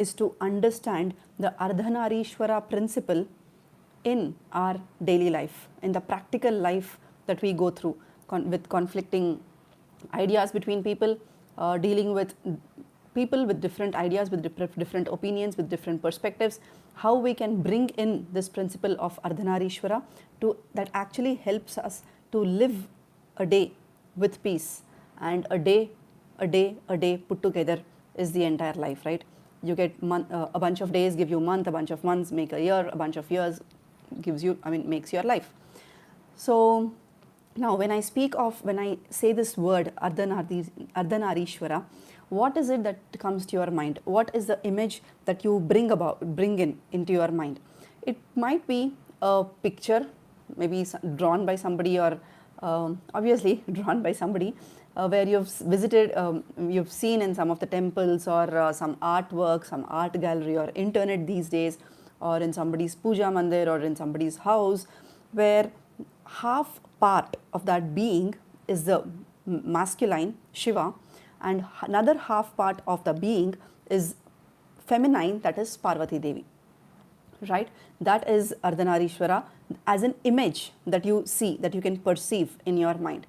is to understand the Ardhanareeshwara principle in our daily life, in the practical life that we go through with conflicting ideas between people, dealing with people with different ideas, with different opinions, with different perspectives, how we can bring in this principle of Ardhanareeshwara to that actually helps us to live a day with peace, and a day put together is the entire life, right? You get a bunch of days give you a month, a bunch of months make a year, a bunch of years gives you, makes your life. So now when I say this word Ardhanareeshwara, what is it that comes to your mind? What is the image that you bring into your mind? It might be a picture, maybe drawn by somebody, or obviously drawn by somebody, where you've visited, you've seen in some of the temples, or some artwork, some art gallery, or internet these days, or in somebody's puja mandir, or in somebody's house, where half part of that being is the masculine Shiva, and another half part of the being is feminine, that is Parvati Devi, right? That is Ardhanareeshwara as an image that you see, that you can perceive in your mind.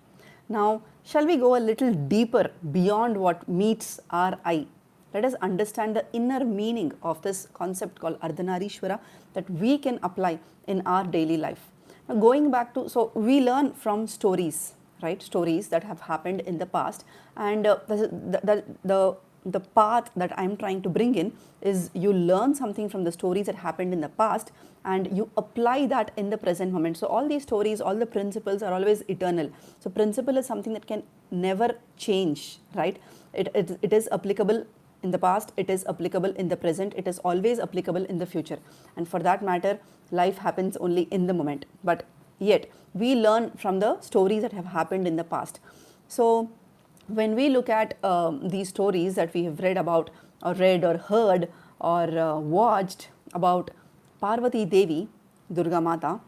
Now, shall we go a little deeper beyond what meets our eye? Let us understand the inner meaning of this concept called Ardhanareeshwara that we can apply in our daily life. Now, going back to, so we learn from stories, right? Stories that have happened in the past, and the path that I'm trying to bring in is you learn something from the stories that happened in the past, and you apply that in the present moment. So all these stories, all the principles are always eternal. So principle is something that can never change, right? It is applicable in the past, it is applicable in the present, it is always applicable in the future. And for that matter, life happens only in the moment. But yet, we learn from the stories that have happened in the past. So when we look at these stories that we have read about, or read, or heard, or watched about Parvati Devi, Durga Mata,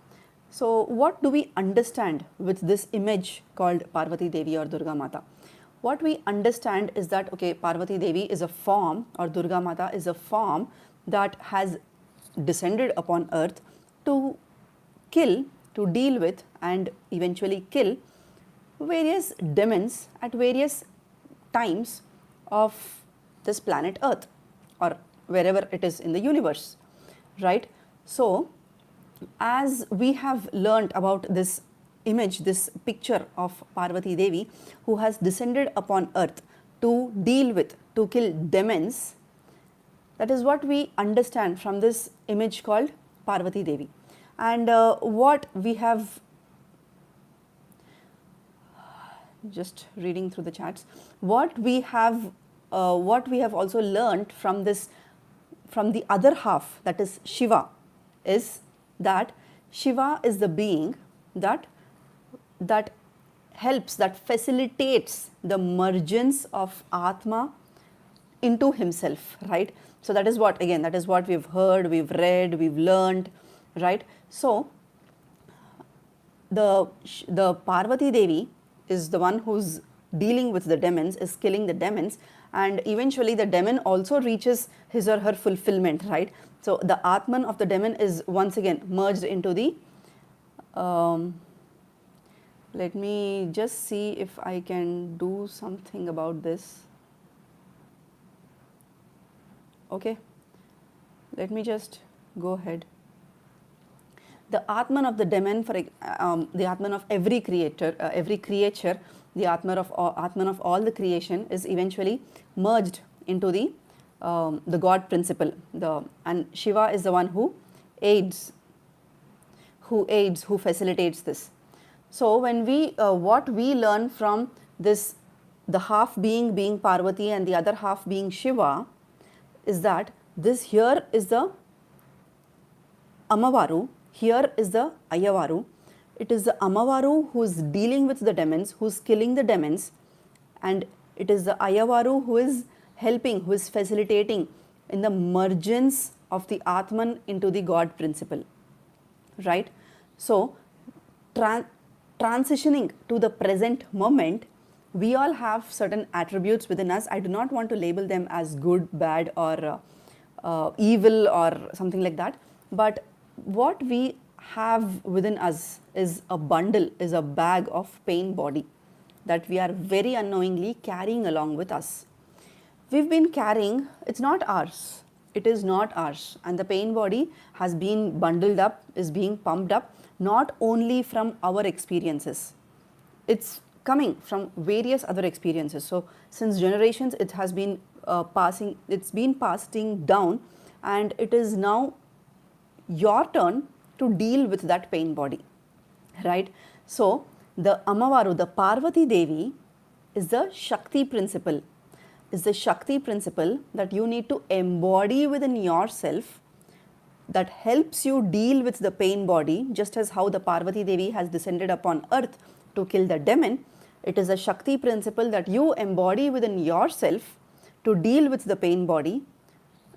so what do we understand with this image called Parvati Devi or Durga Mata? What we understand is that, okay, Parvati Devi is a form, or Durga Mata is a form that has descended upon earth to kill, to deal with, and eventually kill various demons at various times of this planet Earth, or wherever it is in the universe, right? So, as we have learnt about this image, this picture of Parvati Devi, who has descended upon earth to deal with, to kill demons, that is what we understand from this image called Parvati Devi. And what we have, just reading through the chats, what we have also learnt from this, from the other half, that is Shiva, is that Shiva is the being that helps, that facilitates the mergence of Atma into himself, right? So that is what, again, that is what we've heard, we've read, we've learned, right? So the Parvati Devi is the one who's dealing with the demons, is killing the demons, and eventually the demon also reaches his or her fulfillment, right? So the Atman of the demon is once again merged into the, let me just see if I can do something about this. Okay, let me just go ahead. The Atman of the demon, the Atman of every creature, the Atman of all the creation is eventually merged into the God principle. And Shiva is the one who aids, who facilitates this. So when we, what we learn from this, the half being Parvati and the other half being Shiva, is that this here is the Amavaru, here is the Ayavaru. It is the Amavaru who is dealing with the demons, who is killing the demons, and it is the Ayavaru who is helping, who is facilitating in the mergence of the Atman into the God principle, right? So, transitioning to the present moment, we all have certain attributes within us. I do not want to label them as good, bad, or evil or something like that. But what we have within us is a bundle, is a bag of pain body that we are very unknowingly carrying along with us. We've been carrying, it's not ours, it is not ours, and the pain body has been bundled up, is being pumped up, not only from our experiences, it's coming from various other experiences. So since generations it has been passing down, and it is now your turn to deal with that pain body, right? So the Amavaru, the Parvati Devi, is the Shakti principle, that you need to embody within yourself, that helps you deal with the pain body, just as how the Parvati Devi has descended upon earth to kill the demon. It is a Shakti principle that you embody within yourself to deal with the pain body,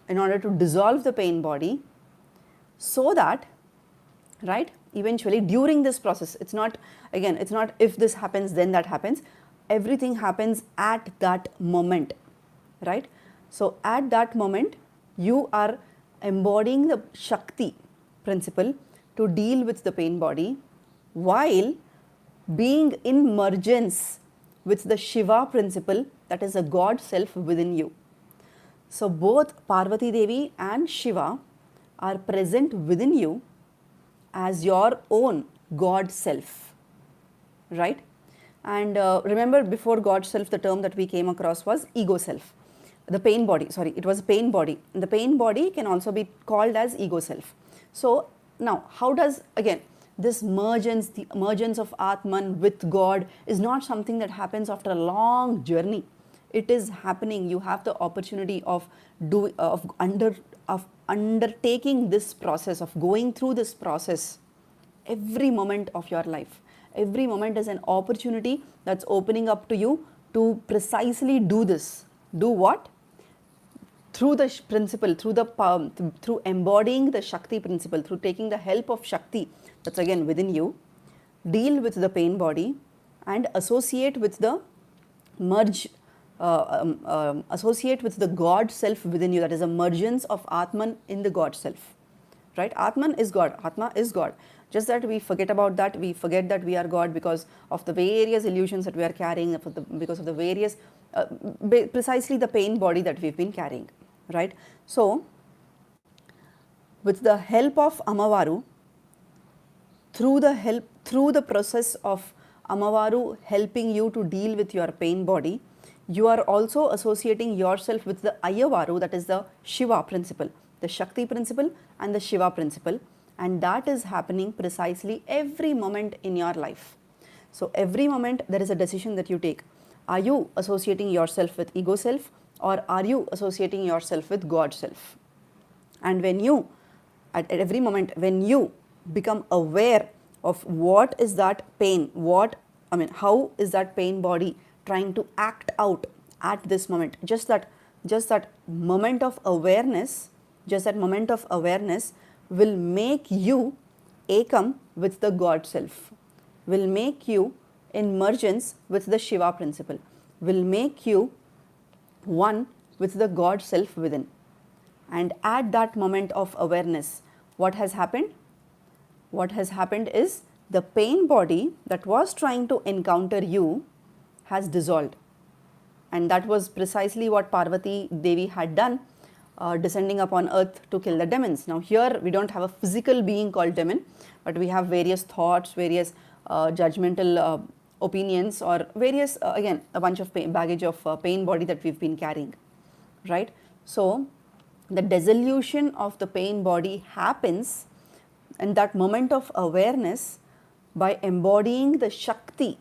in order to dissolve the pain body, so that, right, eventually during this process, it's not if this happens then that happens, everything happens at that moment, right? So at that moment you are embodying the Shakti principle to deal with the pain body, while being in mergence with the Shiva principle, that is a God self within you. So both Parvati Devi and Shiva are present within you as your own God self, right? And remember, before God self, the term that we came across was ego self. The pain body, sorry, it was pain body. The pain body can also be called as ego self. So now, how does, again, this mergence, the emergence of Atman with God is not something that happens after a long journey. It is happening. You have the opportunity of undertaking this process, of going through this process every moment of your life. Every moment is an opportunity that's opening up to you to precisely do this. Do what? Through the principle, through embodying the Shakti principle, through taking the help of Shakti that's again within you, deal with the pain body and associate with the associate with the God self within you. That is a mergence of Atman in the God self, right? Atman is God, Atma is God. Just that we forget about that. We forget that we are God because of the various illusions that we are carrying, because of the various, precisely the pain body that we've been carrying, right? So, with the help of Amavaru, through the process of Amavaru helping you to deal with your pain body, you are also associating yourself with the Ayavaru, that is the Shiva principle, the Shakti principle and the Shiva principle. And that is happening precisely every moment in your life. So every moment there is a decision that you take. Are you associating yourself with ego self, or are you associating yourself with God self? And when you, at every moment, when you become aware of what is that pain, how is that pain body trying to act out at this moment, just that moment of awareness, will make you ekam with the God self, will make you in mergence with the Shiva principle, will make you one with the God self within. And at that moment of awareness, what has happened? What has happened is the pain body that was trying to encounter you has dissolved. And that was precisely what Parvati Devi had done, descending upon earth to kill the demons. Now here we don't have a physical being called demon, but we have various thoughts, various judgmental opinions, or various, again, a bunch of baggage of pain body that we've been carrying, right? So the dissolution of the pain body happens in that moment of awareness by embodying the Shakti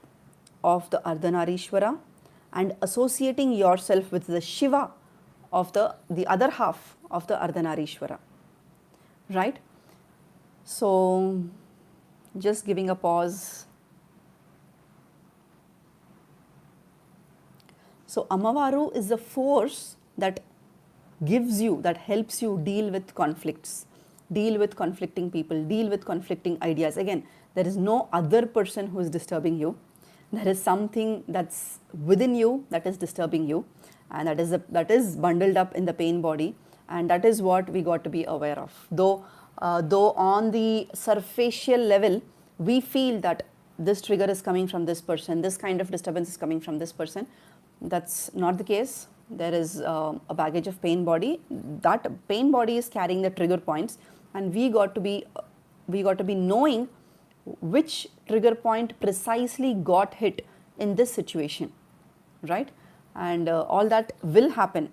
of the Ardhanareeshwara and associating yourself with the Shiva of the other half of the Ardhanareeshwara, right? So just giving a pause. So Amavaru is the force that gives you, that helps you deal with conflicts, deal with conflicting people, deal with conflicting ideas. Again, there is no other person who is disturbing you. There is something that's within you that is disturbing you, and that is bundled up in the pain body, and that is what we got to be aware of. Though on the superficial level we feel that this trigger is coming from this person, this kind of disturbance is coming from this person, that's not the case. There is a baggage of pain body. That pain body is carrying the trigger points, and we got to be knowing which trigger point precisely got hit in this situation, right? And all that will happen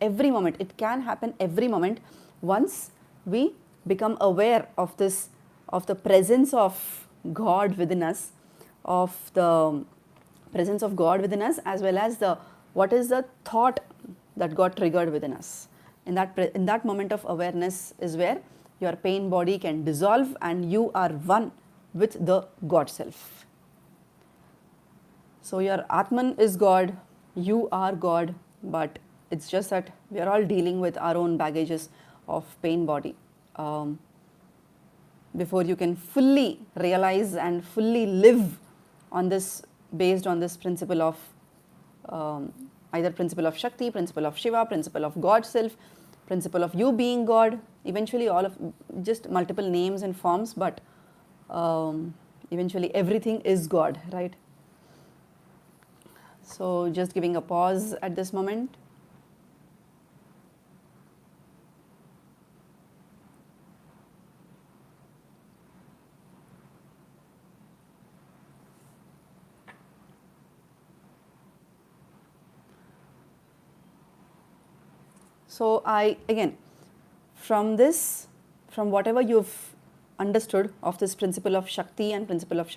every moment. It can happen every moment once we become aware of this, of the presence of God within us, of the presence of God within us, as well as what is the thought that got triggered within us. In that moment of awareness is where your pain body can dissolve and you are one with the God self. So your Atman is God, you are God, but it's just that we are all dealing with our own baggages of pain body. Before you can fully realize and fully live on this, based on this principle of either principle of Shakti, principle of Shiva, principle of God self, principle of you being God, eventually all of just multiple names and forms, but eventually everything is God, right? So just giving a pause at this moment. So again, from whatever you've understood of this principle of Shakti and principle of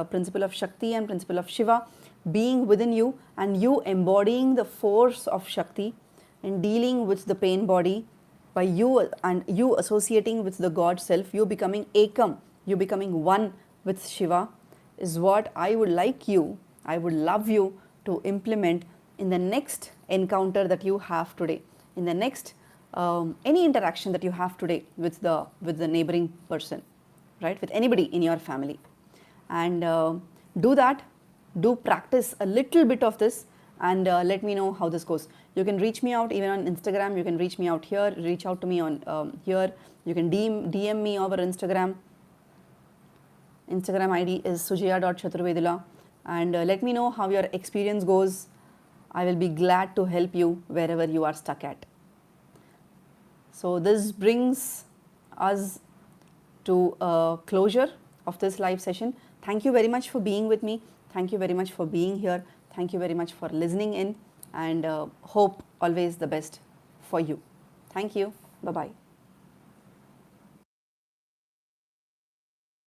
principle of Shakti and principle of Shiva being within you, and you embodying the force of Shakti and dealing with the pain body by you, and you associating with the God self, you becoming Ekam, you becoming one with Shiva, is what I would love you to implement in the next encounter that you have today, in the next any interaction that you have today with the neighboring person, right, with anybody in your family. And do practice a little bit of this, and let me know how this goes. You can reach me out even on Instagram, you can reach me out here, reach out to me on here, you can DM me over Instagram ID is sujaya.chaturvedula, and let me know how your experience goes. I will be glad to help you wherever you are stuck at. So this brings us to a closure of this live session. Thank you very much for being with me. Thank you very much for being here. Thank you very much for listening in, and hope always the best for you. Thank you. Bye-bye.